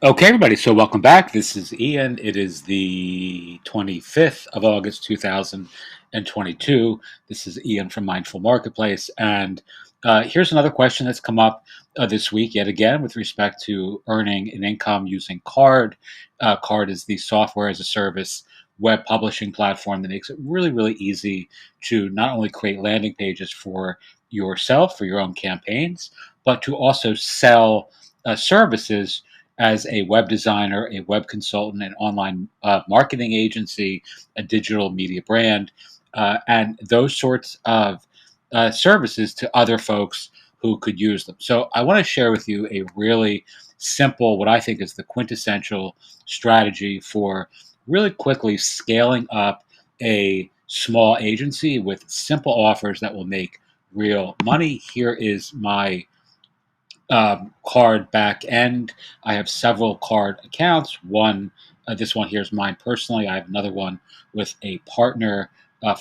Okay, everybody. So, welcome back. This is Ian. It is the 25th of August, 2022. This is Ian from Mindful Marketplace. And here's another question that's come up this week, yet again, with respect to earning an income using CARRD. CARRD is the software as a service web publishing platform that makes it really, really easy to not only create landing pages for yourself, for your own campaigns, but to also sell services as a web designer, a web consultant, an online marketing agency, a digital media brand, and those sorts of services to other folks who could use them. So I want to share with you a really simple, what I think is the quintessential strategy for really quickly scaling up a small agency with simple offers that will make real money. Here is my CARRD back end. I have several CARRD accounts. This one here is mine personally. I have another one with a partner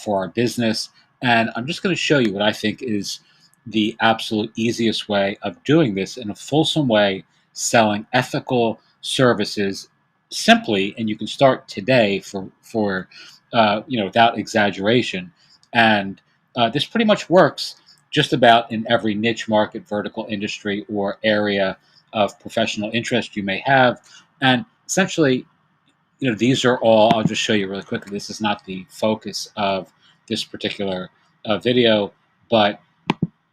for our business. And I'm just going to show you what I think is the absolute easiest way of doing this in a fulsome way, selling ethical services simply. And you can start today for without exaggeration. And this pretty much works just about in every niche market, vertical industry, or area of professional interest you may have. And essentially, these are all, I'll just show you really quickly. This is not the focus of this particular video, but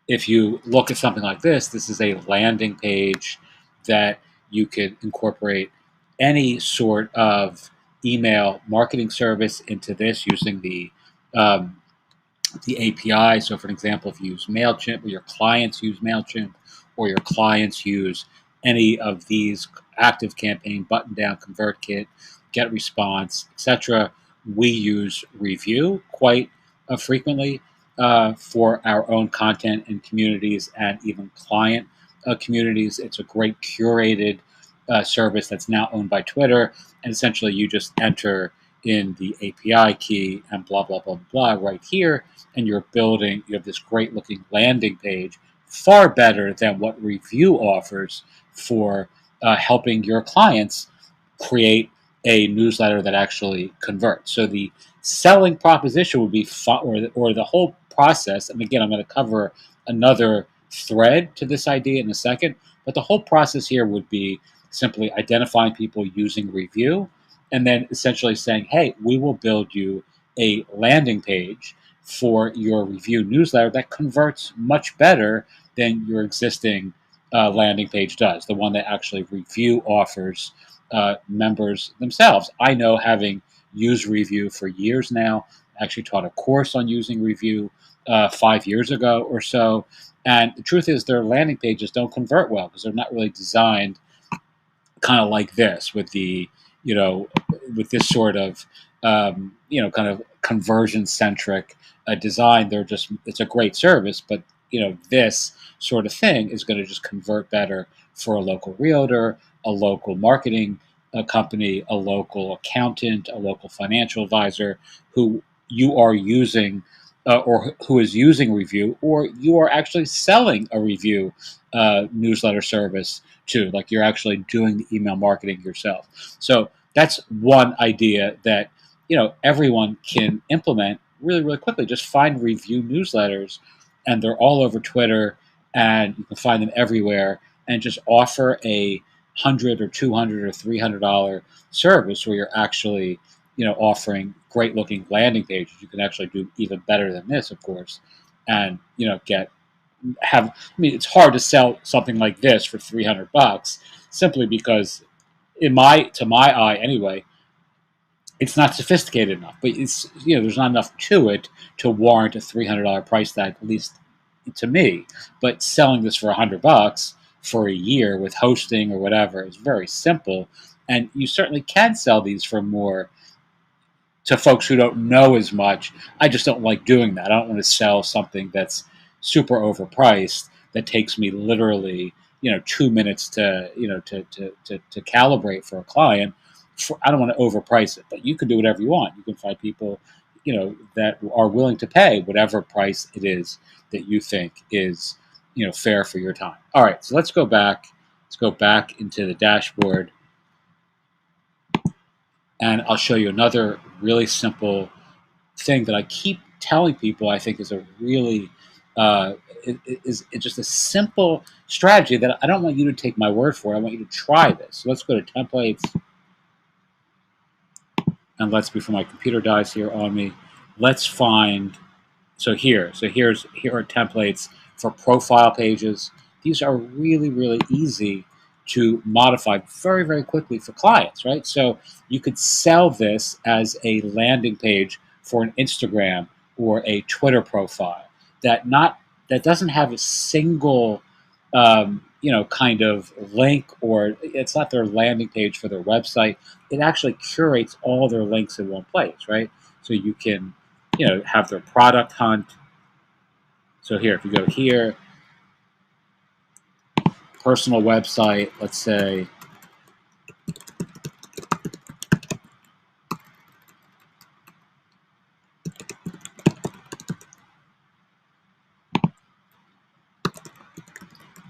if you look at something like this is a landing page that you could incorporate any sort of email marketing service into this using the API. So, for example, if you use MailChimp or your clients use MailChimp or your clients use any of these active campaign, button down, ConvertKit, get response, etc., we use Review quite frequently for our own content and communities and even client communities. It's a great curated service that's now owned by Twitter. And essentially, you just enter in the API key and blah, blah, blah, blah right here. And you have this great looking landing page, far better than what Review offers for helping your clients create a newsletter that actually converts. So the selling proposition would be fun, or the whole process. And again, I'm going to cover another thread to this idea in a second, but the whole process here would be simply identifying people using Review and then essentially saying, hey, we will build you a landing page for your Review newsletter that converts much better than your existing landing page does, the one that actually Review offers members themselves. I know, having used Review for years now, I actually taught a course on using Review 5 years ago or so. And the truth is, their landing pages don't convert well because they're not really designed kind of like this with with this sort of kind of conversion centric design. It's a great service, but this sort of thing is going to just convert better for a local realtor, a local marketing company, a local accountant, a local financial advisor who you are using or who is using Review, or you are actually selling a Review newsletter service to, like you're actually doing the email marketing yourself. So that's one idea that everyone can implement really, really quickly. Just find Review newsletters, and they're all over Twitter, and you can find them everywhere. And just offer a $100 or $200 or $300 service where you're actually offering great looking landing pages. You can actually do even better than this, of course, and it's hard to sell something like this for $300 simply because to my eye anyway, it's not sophisticated enough. But it's there's not enough to it to warrant a $300 price tag, at least to me. But selling this for $100 for a year with hosting or whatever is very simple, and you certainly can sell these for more to folks who don't know as much. I just don't like doing that. I don't want to sell something that's super overpriced that takes me literally 2 minutes to calibrate for a client. I don't want to overprice it, but you can do whatever you want. You can find people that are willing to pay whatever price it is that you think is fair for your time. All right, so let's go back Let's go back into the dashboard, and I'll show you another really simple thing that I keep telling people I think is a really uh, is just a simple strategy that I don't want you to take my word for. I want you to try this. So let's go to templates, and let's, before my computer dies here on me, let's find. Here are templates for profile pages. These are really, really easy to modify very, very quickly for clients, right? So you could sell this as a landing page for an Instagram or a Twitter profile that doesn't have a single kind of link, or it's not their landing page for their website. It actually curates all their links in one place, right? So you can have their product hunt. So here, if you go here, personal website, let's say,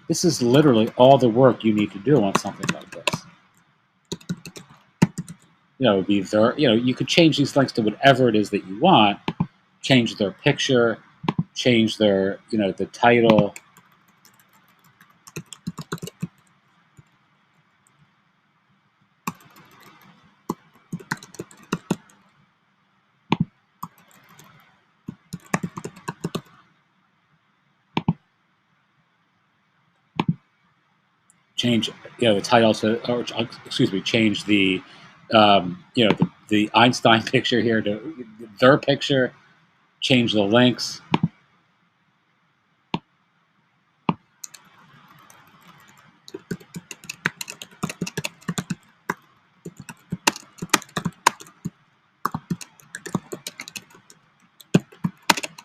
this is literally all the work you need to do on something like this. It would be their, you could change these links to whatever it is that you want, change their picture, change their, the title. Change, the title to, or excuse me, change the, the Einstein picture here to their picture, change the links.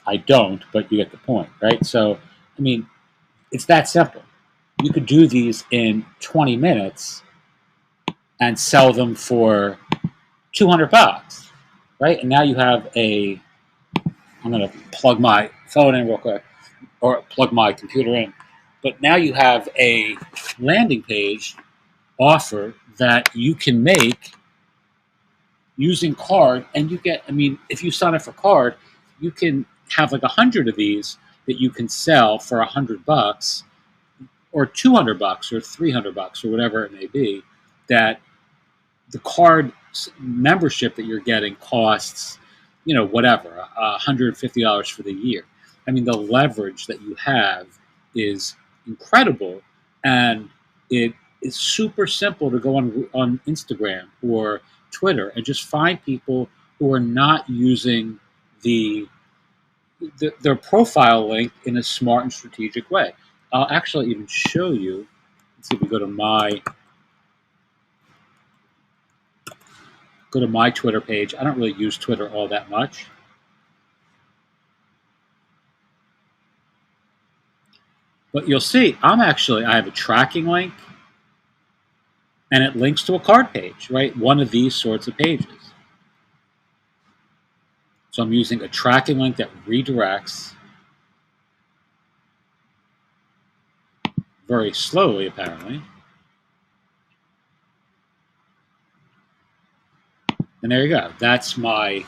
I don't, but you get the point, right? So, I mean, it's that simple. You could do these in 20 minutes and sell them for $200, right? And now you have I'm going to plug my phone in real quick, or plug my computer in. But now you have a landing page offer that you can make using CARRD, and you get, if you sign up for CARRD, you can have like 100 of these that you can sell for $100, or $200, or $300, or whatever it may be, that the CARRD membership that you're getting costs, whatever, $150 for the year. The leverage that you have is incredible, and it is super simple to go on Instagram or Twitter and just find people who are not using their profile link in a smart and strategic way. I'll actually even show you. Let's see if we go to my Twitter page. I don't really use Twitter all that much. But you'll see, I have a tracking link, and it links to a CARRD page, right? One of these sorts of pages. So I'm using a tracking link that redirects very slowly, apparently. And there you go. That's the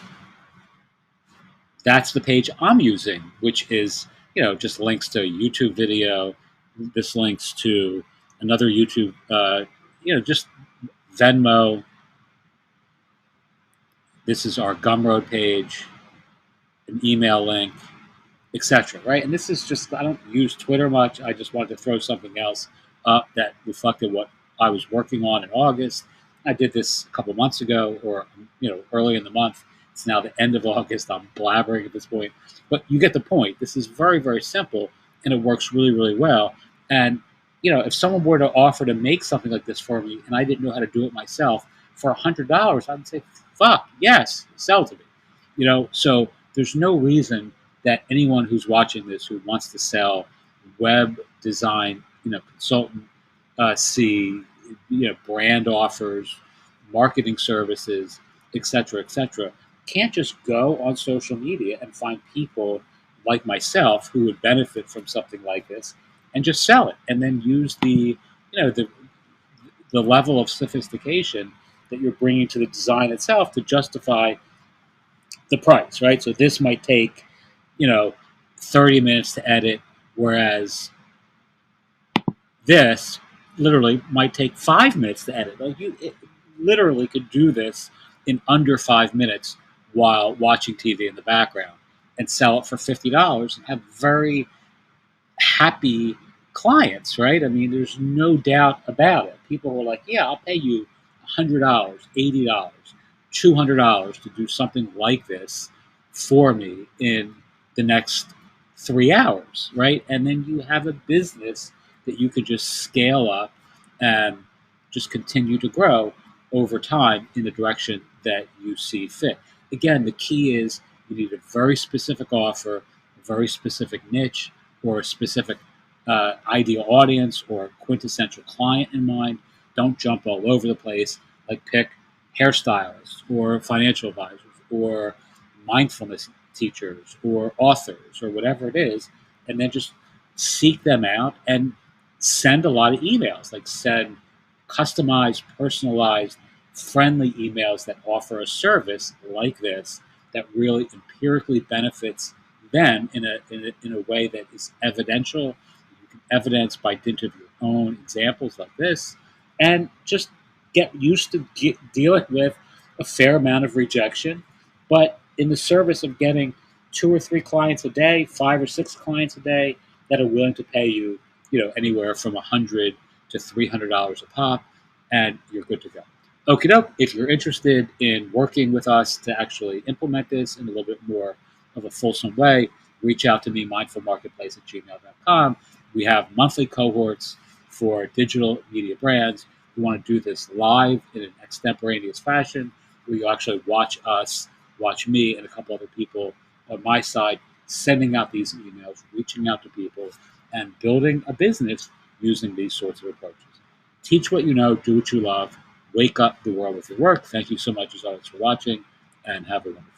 page I'm using, which is, just links to a YouTube video. This links to another YouTube, just Venmo. This is our Gumroad page, an email link, etc. Right? And this is just, I don't use Twitter much. I just wanted to throw something else up that reflected what I was working on in August. I did this a couple months ago, or early in the month. It's now the end of August. I'm blabbering at this point, but you get the point. This is very, very simple, and it works really, really well. And if someone were to offer to make something like this for me, and I didn't know how to do it myself, for $100, I would say, "Fuck yes, sell it to me." So there's no reason that anyone who's watching this who wants to sell web design, consultant, brand offers, marketing services, etc., can't just go on social media and find people like myself who would benefit from something like this and just sell it, and then use the the level of sophistication that you're bringing to the design itself to justify the price, right? So this might take, you know, 30 minutes to edit, whereas this literally might take 5 minutes to edit. Like literally could do this in under 5 minutes while watching TV in the background and sell it for $50 and have very happy clients, right? I mean, there's no doubt about it. People were like, "Yeah, I'll pay you $100, $80, $200 to do something like this for me in the next 3 hours," right? And then you have a business that you could just scale up and just continue to grow over time in the direction that you see fit. Again, the key is you need a very specific offer, a very specific niche, or a specific ideal audience or quintessential client in mind. Don't jump all over the place. Like pick hairstylists or financial advisors or mindfulness teachers or authors or whatever it is, and then just seek them out and send a lot of emails. Like send customized, personalized, friendly emails that offer a service like this that really empirically benefits them in a way that is evidential. You can evidence by dint of your own examples like this, and just get used to dealing with a fair amount of rejection, but in the service of getting 2 or 3 clients a day, 5 or 6 clients a day that are willing to pay you, anywhere from $100 to $300 a pop, and you're good to go. Okie doke. If you're interested in working with us to actually implement this in a little bit more of a fulsome way, reach out to me, mindfulmarketplace@gmail.com. We have monthly cohorts for digital media brands. We want to do this live in an extemporaneous fashion where you actually watch me and a couple other people on my side sending out these emails, reaching out to people, and building a business using these sorts of approaches. Teach what you know, do what you love, wake up the world with your work. Thank you so much as always for watching, and have a wonderful day.